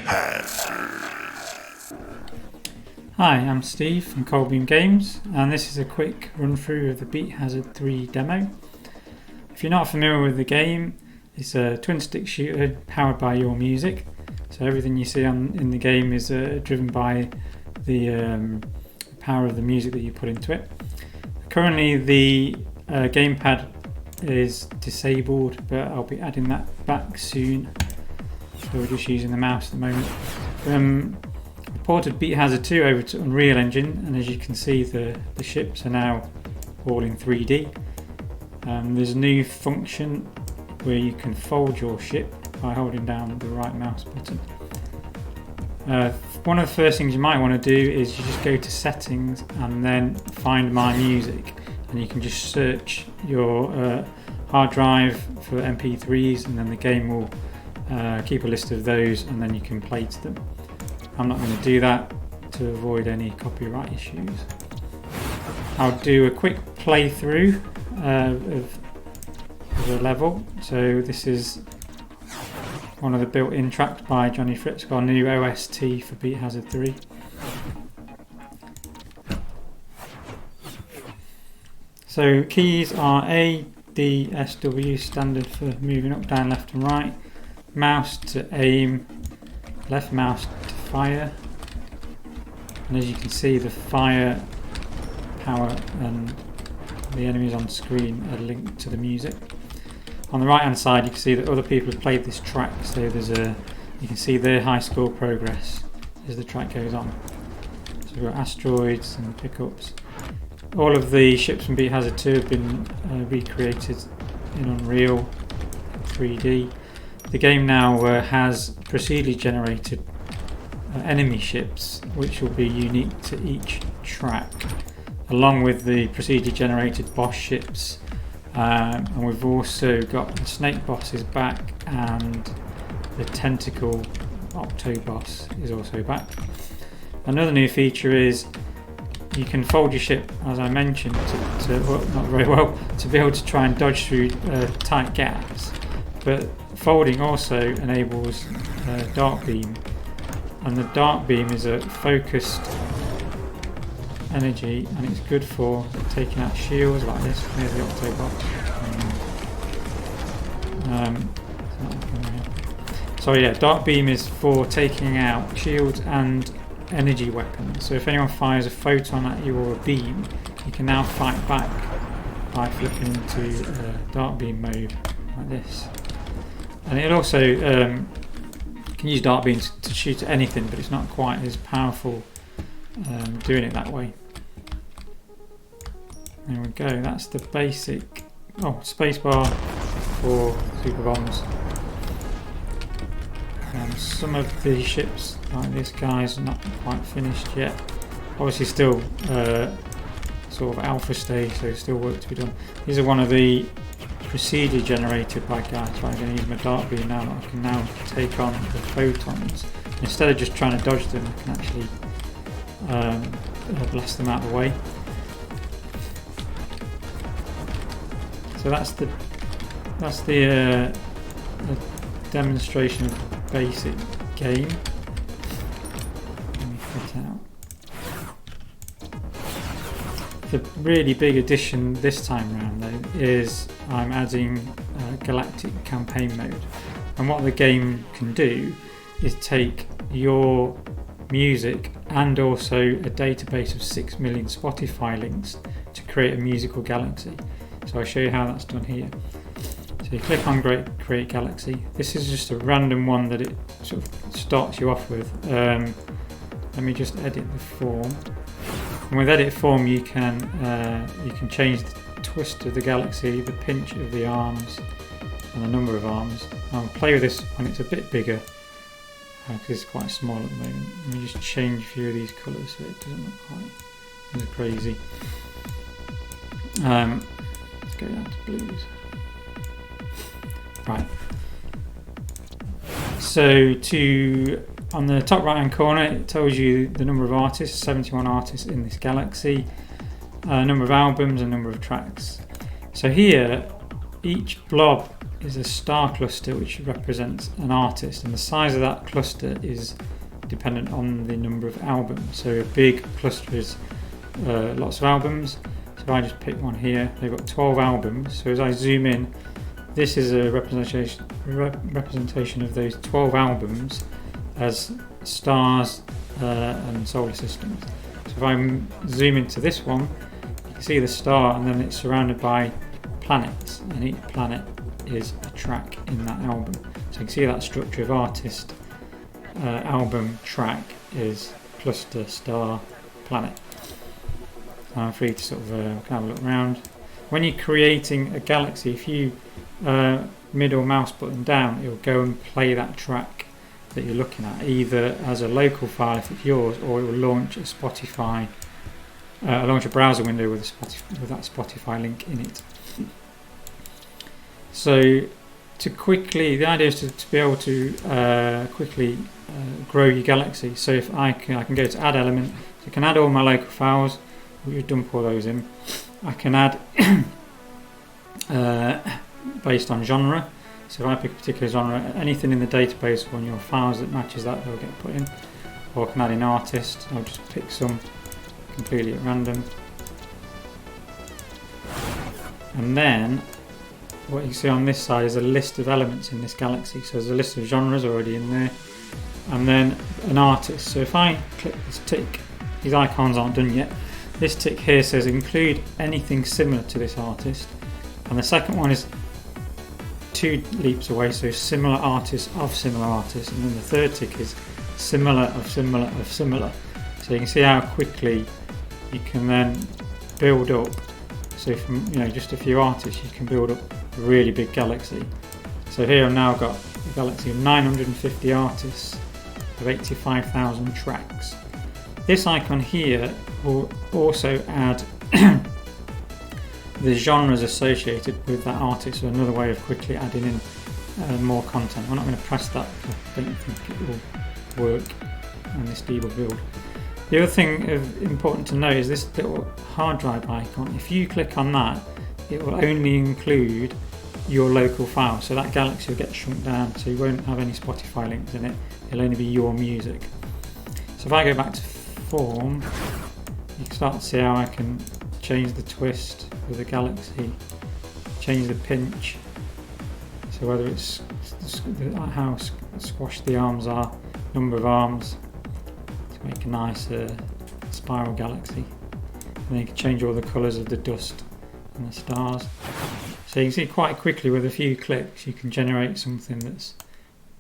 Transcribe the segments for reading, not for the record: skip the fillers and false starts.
Hi, I'm Steve from Coldbeam Games, and this is a quick run through of the Beat Hazard 3 demo. If you're not familiar with the game, it's a twin stick shooter powered by your music. So everything you see in the game is driven by the power of the music that you put into it. Currently the gamepad is disabled, but I'll be adding that back soon. So we're just using the mouse at the moment. I ported Beat Hazard 2 over to Unreal Engine, and as you can see the ships are now all in 3D. There's a new function where you can fold your ship by holding down the right mouse button. One of the first things you might want to do is you just go to settings and then find My Music, and you can just search your hard drive for MP3s, and then the game will keep a list of those and then you can play to them. I'm not going to do that to avoid any copyright issues. I'll do a quick playthrough of the level. So this is one of the built-in tracks by Johnny Fritz, got a new OST for Beat Hazard 3. So keys are A, D, S, W, standard for moving up, down, left and right. Mouse to aim, left mouse to fire. And as you can see, the fire power and the enemies on screen are linked to the music. On the right hand side you can see that other people have played this track, so you can see their high score progress as the track goes on. So we've got asteroids and pickups. All of the ships from Beat Hazard 2 have been recreated in Unreal 3D. The game now has procedurally generated enemy ships, which will be unique to each track, along with the procedurally generated boss ships. And we've also got the snake boss is back, and the tentacle octoboss is also back. Another new feature is you can fold your ship, as I mentioned, not very well, to be able to try and dodge through tight gaps. But folding also enables dark beam, and the dark beam is a focused energy, and it's good for taking out shields like this. There's the octobot. So yeah, dark beam is for taking out shields and energy weapons. So if anyone fires a photon at you or a beam, you can now fight back by flipping into dark beam mode like this. And it also can use dark beams to shoot at anything, but it's not quite as powerful doing it that way. There we go, that's the basic spacebar for super bombs. Some of the ships, like this guy's, are not quite finished yet. Obviously still sort of alpha stage, so still work to be done. These are one of the procedure generated by guys. So I'm going to use my dark beam now. I can now take on the photons. Instead of just trying to dodge them, I can actually blast them out of the way. So that's the demonstration of the basic game. Let me fit out. The really big addition this time around though is I'm adding Galactic Campaign mode, and what the game can do is take your music and also a database of 6 million Spotify links to create a musical galaxy. So I'll show you how that's done here. So you click on Create Galaxy. This is just a random one that it sort of starts you off with. Let me just edit the form. And with edit form you can change the twist of the galaxy, the pinch of the arms, and the number of arms. I'll play with this when it's a bit bigger, because it's quite small at the moment. Let me just change a few of these colours so it doesn't look quite as crazy. Let's go down to blues. Right. So on the top right hand corner it tells you the number of artists, 71 artists in this galaxy, number of albums and number of tracks. So here each blob is a star cluster which represents an artist, and the size of that cluster is dependent on the number of albums. So a big cluster is lots of albums. So if I just pick one here, they've got 12 albums. So as I zoom in, this is a representation of those 12 albums as stars and solar systems. So if I zoom into this one, you can see the star, and then it's surrounded by planets, and each planet is a track in that album. So you can see that structure of artist, album, track is cluster, star, planet. So I'm free to sort of have a look around. When you're creating a galaxy, if you middle mouse button down, it will go and play that track that you're looking at, either as a local file if it's yours, or it will launch a Spotify, launch a browser window with that Spotify link in it. So the idea is to be able to quickly grow your galaxy. So if I can go to add element, so I can add all my local files, we dump all those in. I can add based on genre. So if I pick a particular genre, anything in the database on your files that matches that, they'll get put in. Or I can add in artist. I'll just pick some completely at random. And then what you see on this side is a list of elements in this galaxy. So there's a list of genres already in there, and then an artist. So if I click this tick, these icons aren't done yet. This tick here says include anything similar to this artist, and the second one is 2 leaps away, so similar artists of similar artists, and then the third tick is similar of similar of similar. So you can see how quickly you can then build up. So from just a few artists, you can build up a really big galaxy. So here I've now got a galaxy of 950 artists of 85,000 tracks. This icon here will also add the genres associated with that artist, so another way of quickly adding in more content. I'm not going to press that because I don't think it will work on this debug build. The other thing important to know is this little hard drive icon. If you click on that, it will only include your local file, so that galaxy will get shrunk down, so you won't have any Spotify links in it. It'll only be your music. So if I go back to form, you can start to see how I can change the twist of the galaxy, change the pinch, so whether it's how squashed the arms are, number of arms, to make a nice spiral galaxy. And then you can change all the colours of the dust and the stars. So you can see quite quickly with a few clicks you can generate something that's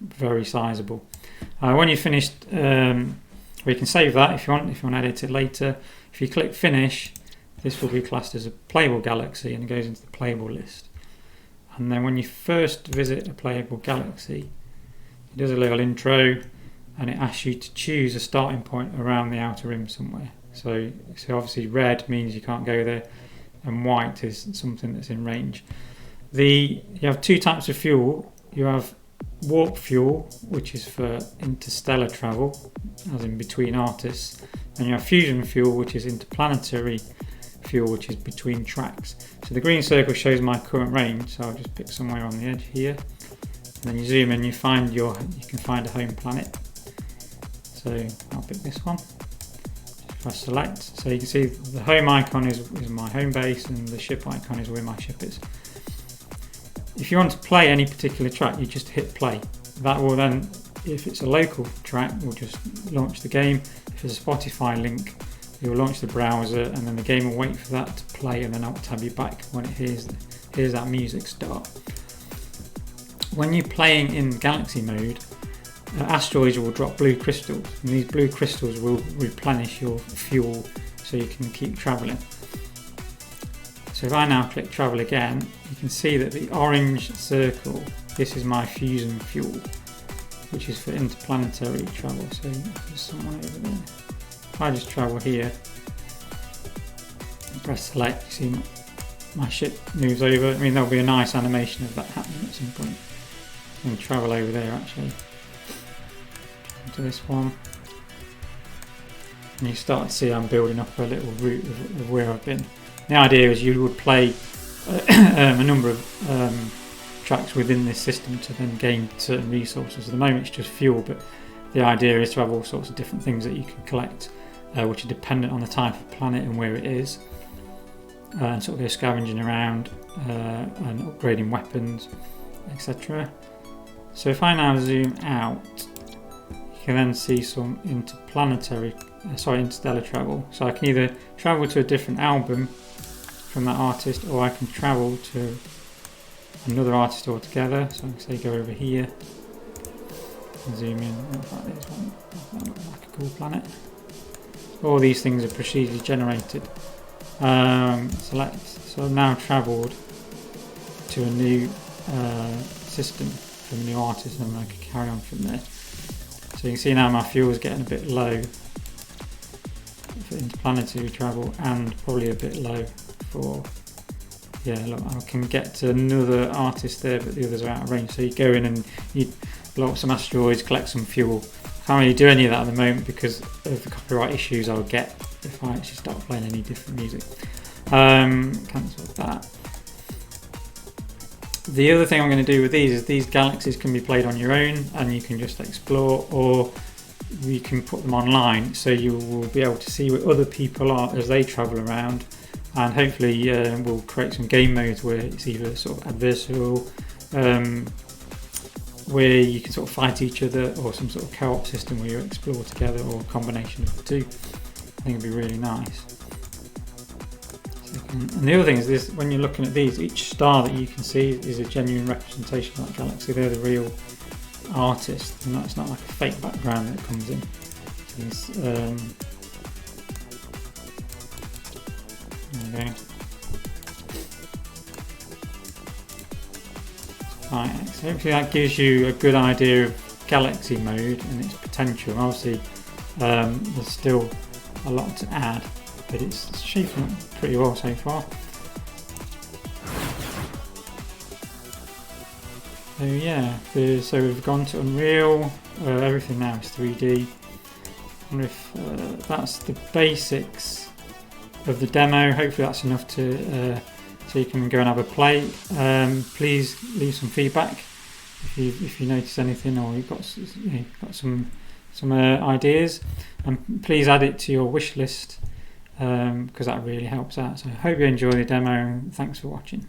very sizable. When you've finished, we can save that if you want to edit it later. If you click finish, this will be classed as a playable galaxy and it goes into the playable list. And then when you first visit a playable galaxy, it does a little intro and it asks you to choose a starting point around the outer rim somewhere. So obviously red means you can't go there, and white is something that's in range. You have 2 types of fuel. You have warp fuel, which is for interstellar travel, as in between artists, and you have fusion fuel, which is interplanetary fuel, which is between tracks. So the green circle shows my current range, so I'll just pick somewhere on the edge here, and then you zoom in, you can find a home planet. So I'll pick this one. Just press select. So you can see the home icon is my home base, and the ship icon is where my ship is. If you want to play any particular track, you just hit play. That will then, if it's a local track, will just launch the game. If it's a Spotify link, it will launch the browser, and then the game will wait for that to play, and then I'll tab you back when it hears that music start. When you're playing in Galaxy mode, asteroids will drop blue crystals, and these blue crystals will replenish your fuel so you can keep travelling. So if I now click travel again, you can see that the orange circle, this is my fusion fuel, which is for interplanetary travel. So there's someone over there. If I just travel here and press select, you see my ship moves over. I mean, there'll be a nice animation of that happening at some point. I'm going to travel over there actually, to this one. And you start to see I'm building up a little route of where I've been. The idea is you would play a number of tracks within this system to then gain certain resources. At the moment it's just fuel, but the idea is to have all sorts of different things that you can collect, which are dependent on the type of planet and where it is, and sort of go scavenging around and upgrading weapons, etc. So if I now zoom out, you can then see some interstellar travel. So I can either travel to a different album from that artist, or I can travel to another artist altogether. So I can say go over here and zoom in. Like this one, that looks like a cool planet. All these things are procedurally generated. Select. So I've now travelled to a new system from a new artist, and I can carry on from there. So you can see now my fuel is getting a bit low for interplanetary travel, and probably a bit low for, yeah, look, I can get to another artist there, but the others are out of range. So you go in and you blow up some asteroids, collect some fuel. Can't really do any of that at the moment because of the copyright issues I'll get if I actually start playing any different music. Cancel that. The other thing I'm going to do with these is these galaxies can be played on your own and you can just explore, or we can put them online so you will be able to see where other people are as they travel around, and hopefully we'll create some game modes where it's either sort of adversarial, where you can sort of fight each other, or some sort of co-op system where you explore together, or a combination of the two. I think it'd be really nice. And the other thing is this: when you're looking at these, each star that you can see is a genuine representation of that galaxy. They're the real artist, and it's not like a fake background that comes in. There we go. Right, so hopefully that gives you a good idea of galaxy mode and its potential. Obviously, there's still a lot to add, but it's shaping up pretty well so far. So yeah, so we've gone to Unreal. Everything now is 3D. I wonder if that's the basics of the demo. Hopefully that's enough to so you can go and have a play. Please leave some feedback if you notice anything, or you've got some ideas, and please add it to your wish list because that really helps out. So I hope you enjoy the demo, and thanks for watching.